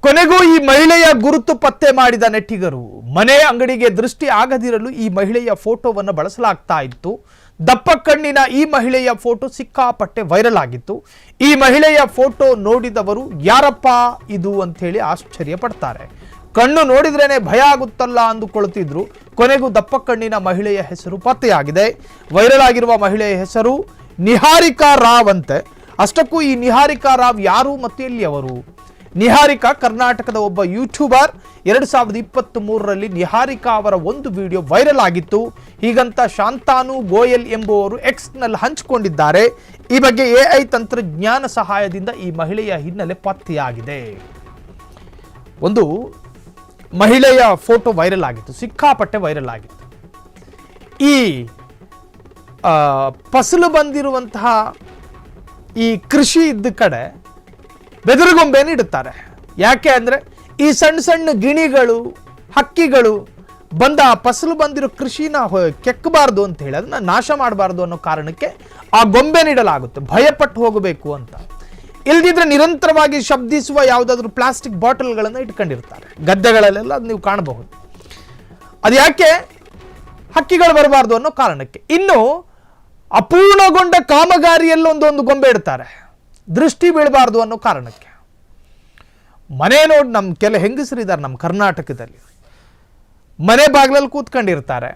ಕೊನೆಗೂ ಈ ಮಹಿಳೆಯ ಗುರುತು ಪತ್ತೆ ಮಾಡಿದ ನೆಟ್ಟಿಗರು. ಮನೆ ಅಂಗಡಿಗೆ ದೃಷ್ಟಿ ಆಗದಿರಲು ಈ ಮಹಿಳೆಯ ಫೋಟೋವನ್ನು ಬಳಸಲಾಗ್ತಾ ಇತ್ತು. ದಪ್ಪ ಕಣ್ಣಿನ ಈ ಮಹಿಳೆಯ ಫೋಟೋ ಸಿಕ್ಕಾಪಟ್ಟೆ ವೈರಲ್ ಆಗಿತ್ತು. ಈ ಮಹಿಳೆಯ ಫೋಟೋ ನೋಡಿದವರು ಯಾರಪ್ಪ ಇದು ಅಂತ ಹೇಳಿ ಆಶ್ಚರ್ಯ ಪಡ್ತಾರೆ. ಕಣ್ಣು ನೋಡಿದ್ರೇನೆ ಭಯ ಆಗುತ್ತಲ್ಲ ಅಂದುಕೊಳ್ಳುತ್ತಿದ್ರು. ಕೊನೆಗೂ ದಪ್ಪ ಕಣ್ಣಿನ ಮಹಿಳೆಯ ಹೆಸರು ಪತ್ತೆಯಾಗಿದೆ. ವೈರಲ್ ಆಗಿರುವ ಮಹಿಳೆಯ ಹೆಸರು ನಿಹಾರಿಕಾ ರಾವ್ ಅಂತೆ. ಅಷ್ಟಕ್ಕೂ ಈ ನಿಹಾರಿಕಾ ರಾವ್ ಯಾರು ಮತ್ತು ಎಲ್ಲಿಯವರು? ನಿಹಾರಿಕಾ ಕರ್ನಾಟಕದ ಒಬ್ಬ ಯೂಟ್ಯೂಬರ್. 2023ರಲ್ಲಿ ನಿಹಾರಿಕಾ ಅವರ ಒಂದು ವಿಡಿಯೋ ವೈರಲ್ ಆಗಿತ್ತು. ಹೀಗಂತ ಶಾಂತಾನು ಗೋಯಲ್ ಎಂಬುವರು ಎಕ್ಸ್ನಲ್ಲಿ ಹಂಚಿಕೊಂಡಿದ್ದಾರೆ. ಈ ಬಗ್ಗೆ AI ತಂತ್ರಜ್ಞಾನ ಸಹಾಯದಿಂದ ಈ ಮಹಿಳೆಯ ಹಿನ್ನೆಲೆ ಪತ್ತೆಯಾಗಿದೆ. ಒಂದು ಮಹಿಳೆಯ ಫೋಟೋ ವೈರಲ್ ಆಗಿತ್ತು, ಸಿಕ್ಕಾಪಟ್ಟೆ ವೈರಲ್ ಆಗಿತ್ತು. ಈ ಫಸಲು ಬಂದಿರುವಂತಹ ಈ ಕೃಷಿ ಇದ್ದ ಕಡೆ ಬೆದರುಗೊಂಬೆನ ಇಡುತ್ತಾರೆ. ಯಾಕೆ ಅಂದರೆ ಈ ಸಣ್ಣ ಸಣ್ಣ ಗಿಣಿಗಳು, ಹಕ್ಕಿಗಳು ಬಂದ ಫಸಲು ಬಂದಿರೋ ಕೃಷಿನ ಕೆಕ್ಕಬಾರ್ದು ಅಂತ ಹೇಳಿ, ಅದನ್ನ ನಾಶ ಮಾಡಬಾರ್ದು ಅನ್ನೋ ಕಾರಣಕ್ಕೆ ಆ ಗೊಂಬೆನಿಡಲಾಗುತ್ತೆ, ಭಯಪಟ್ಟು ಹೋಗಬೇಕು ಅಂತ. ಇಲ್ದಿದ್ರೆ ನಿರಂತರವಾಗಿ ಶಬ್ದಿಸುವ ಯಾವುದಾದ್ರೂ ಪ್ಲಾಸ್ಟಿಕ್ ಬಾಟಲ್ಗಳನ್ನು ಇಟ್ಕೊಂಡಿರ್ತಾರೆ ಗದ್ದೆಗಳಲ್ಲೆಲ್ಲ, ಅದು ನೀವು ಕಾಣಬಹುದು. ಅದು ಯಾಕೆ? ಹಕ್ಕಿಗಳು ಬರಬಾರ್ದು ಅನ್ನೋ ಕಾರಣಕ್ಕೆ. ಇನ್ನು ಅಪೂರ್ಣಗೊಂಡ ಕಾಮಗಾರಿಯಲ್ಲಿ ಒಂದು ಗೊಂಬೆ ಇಡ್ತಾರೆ, ದೃಷ್ಟಿ ಬೀಳಬಾರ್ದು ಅನ್ನೋ ಕಾರಣಕ್ಕೆ. ಮನೆ ನೋಡಿ ನಮ್ಮ ಕೆಲ ಹೆಂಗಸರಿದ್ದಾರೆ ನಮ್ಮ ಕರ್ನಾಟಕದಲ್ಲಿ, ಮನೆ ಬಾಗಿಲಲ್ಲಿ ಕೂತ್ಕೊಂಡಿರ್ತಾರೆ,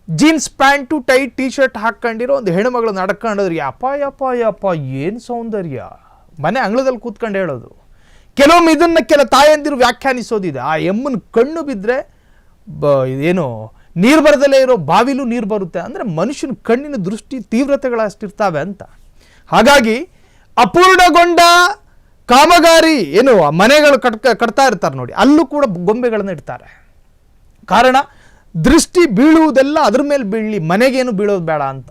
jeans pant tight T shirt ಹಾಕ್ಕೊಂಡಿರೋ ಒಂದು ಹೆಣ್ಣುಮಗಳು ನಡ್ಕೊಂಡ್ರಿ, ಯಪ್ಪ ಯಪ್ಪ ಯಪ್ಪ ಏನು ಸೌಂದರ್ಯ, ಮನೆ ಅಂಗಳದಲ್ಲಿ ಕೂತ್ಕೊಂಡು ಹೇಳೋದು. ಕೆಲವೊಮ್ಮೆ ಇದನ್ನು ಕೆಲ ತಾಯಂದಿರು ವ್ಯಾಖ್ಯಾನಿಸೋದಿದೆ, ಆ ಎಮ್ಮನ ಕಣ್ಣು ಬಿದ್ದರೆ ಏನು ನೀರು ಬರದಲ್ಲೇ ಇರೋ ಬಾವಿಲೂ ನೀರು ಬರುತ್ತೆ, ಅಂದರೆ ಮನುಷ್ಯನ ಕಣ್ಣಿನ ದೃಷ್ಟಿ ತೀವ್ರತೆಗಳಷ್ಟಿರ್ತಾವೆ ಅಂತ. ಹಾಗಾಗಿ ಅಪೂರ್ಣಗೊಂಡ ಕಾಮಗಾರಿ ಏನು ಮನೆಗಳು ಕಟ್ತಾ ಇರ್ತಾರೆ ನೋಡಿ, ಅಲ್ಲೂ ಕೂಡ ಗೊಂಬೆಗಳನ್ನು ಇಡ್ತಾರೆ. ಕಾರಣ ದೃಷ್ಟಿ ಬೀಳುವುದೆಲ್ಲ ಅದ್ರ ಮೇಲೆ ಬೀಳಲಿ, ಮನೆಗೇನು ಬೀಳೋದು ಬೇಡ ಅಂತ.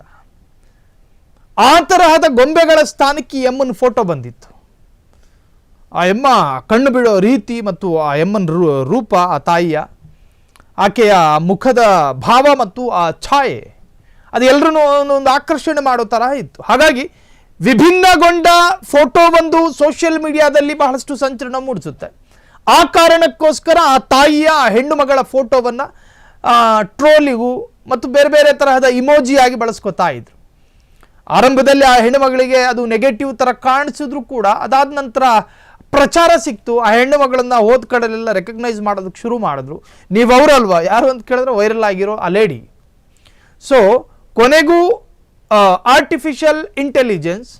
ಆ ತರಹದ ಗೊಂಬೆಗಳ ಸ್ಥಾನಕ್ಕೆ ಈ ಎಮ್ಮನ ಫೋಟೋ ಬಂದಿತ್ತು. ಆ ಎಮ್ಮ ಕಣ್ಣು ಬೀಳೋ ರೀತಿ ಮತ್ತು ಆ ಎಮ್ಮನ ರೂಪ, ಆ ತಾಯಿಯ ಆಕೆಯ ಮುಖದ ಭಾವ ಮತ್ತು ಆ ಛಾಯೆ, ಅದು ಎಲ್ಲರೂ ಒಂದು ಆಕರ್ಷಣೆ ಮಾಡೋ ತರಹ ಇತ್ತು. ಹಾಗಾಗಿ ವಿಭಿನ್ನಗೊಂಡ ಫೋಟೋ ಒಂದು ಸೋಷಿಯಲ್ ಮೀಡಿಯಾದಲ್ಲಿ ಬಹಳಷ್ಟು ಸಂಚಲನ ಮೂಡಿಸುತ್ತೆ. ಆ ಕಾರಣಕ್ಕೋಸ್ಕರ ಆ ತಾಯಿಯ ಹೆಣ್ಣು ಮಗಳ ಫೋಟೋವನ್ನು ಟ್ರೋಲಿಗೂ ಮತ್ತು ಬೇರೆ ಬೇರೆ ತರಹದ ಇಮೋಜಿಯಾಗಿ ಬಳಸ್ಕೊತಾ ಇದ್ರು. ಆರಂಭದಲ್ಲಿ ಆ ಹೆಣ್ಣು ಮಗಳಿಗೆ ಅದು ನೆಗೆಟಿವ್ ಥರ ಕಾಣಿಸಿದ್ರು ಕೂಡ ಅದಾದ ನಂತರ ಪ್ರಚಾರ ಸಿಕ್ತು. ಆ ಹೆಣ್ಣು ಮಗಳನ್ನು ಹೋದ ಕಡೆಲೆಲ್ಲ ರೆಕಗ್ನೈಸ್ ಮಾಡೋದಕ್ಕೆ ಶುರು ಮಾಡಿದ್ರು. ನೀವು ಅವರಲ್ವಾ ಯಾರು ಅಂತ ಕೇಳಿದ್ರೆ ವೈರಲ್ ಆಗಿರೋ ಆ ಲೇಡಿ. ಸೊ ಕೊನೆಗೂ ಆರ್ಟಿಫಿಷಿಯಲ್ ಇಂಟೆಲಿಜೆನ್ಸ್,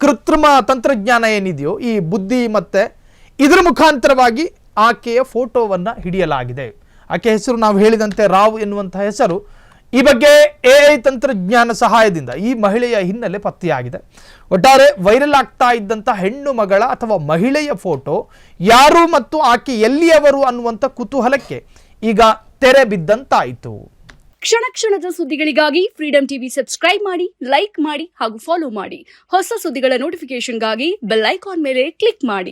ಕೃತ್ರಿಮ ತಂತ್ರಜ್ಞಾನ ಏನಿದೆಯೋ, ಈ ಬುದ್ಧಿ ಮತ್ತು ಇದರ ಮುಖಾಂತರವಾಗಿ ಆಕೆಯ ಫೋಟೋವನ್ನು ಹಿಡಿಯಲಾಗಿದೆ. ಆಕೆ ಹೆಸರು ನಾವು ಹೇಳಿದಂತೆ ರಾವ್ ಎನ್ನುವಂಥ ಹೆಸರು. ಈ ಬಗ್ಗೆ AI ತಂತ್ರಜ್ಞಾನ ಸಹಾಯದಿಂದ ಈ ಮಹಿಳೆಯ ಹಿನ್ನೆಲೆ ಪತ್ತೆಯಾಗಿದೆ. ಒಟ್ಟಾರೆ ವೈರಲ್ ಆಗ್ತಾ ಇದ್ದಂಥ ಹೆಣ್ಣು ಮಗಳ ಅಥವಾ ಮಹಿಳೆಯ ಫೋಟೋ ಯಾರು ಮತ್ತು ಆಕೆ ಎಲ್ಲಿಯವರು ಅನ್ನುವಂಥ ಕುತೂಹಲಕ್ಕೆ ಈಗ ತೆರೆ ಬಿದ್ದಂತಾಯಿತು. ಕ್ಷಣ ಕ್ಷಣದ ಸುದ್ದಿಗಳಿಗಾಗಿ ಫ್ರೀಡಂ ಟಿವಿ ಸಬ್ಸ್ಕ್ರೈಬ್ ಮಾಡಿ, ಲೈಕ್ ಮಾಡಿ ಹಾಗೂ ಫಾಲೋ ಮಾಡಿ. ಹೊಸ ಸುದ್ದಿಗಳ ನೋಟಿಫಿಕೇಶನ್ಗಾಗಿ ಬೆಲ್ ಐಕಾನ್ ಮೇಲೆ ಕ್ಲಿಕ್ ಮಾಡಿ.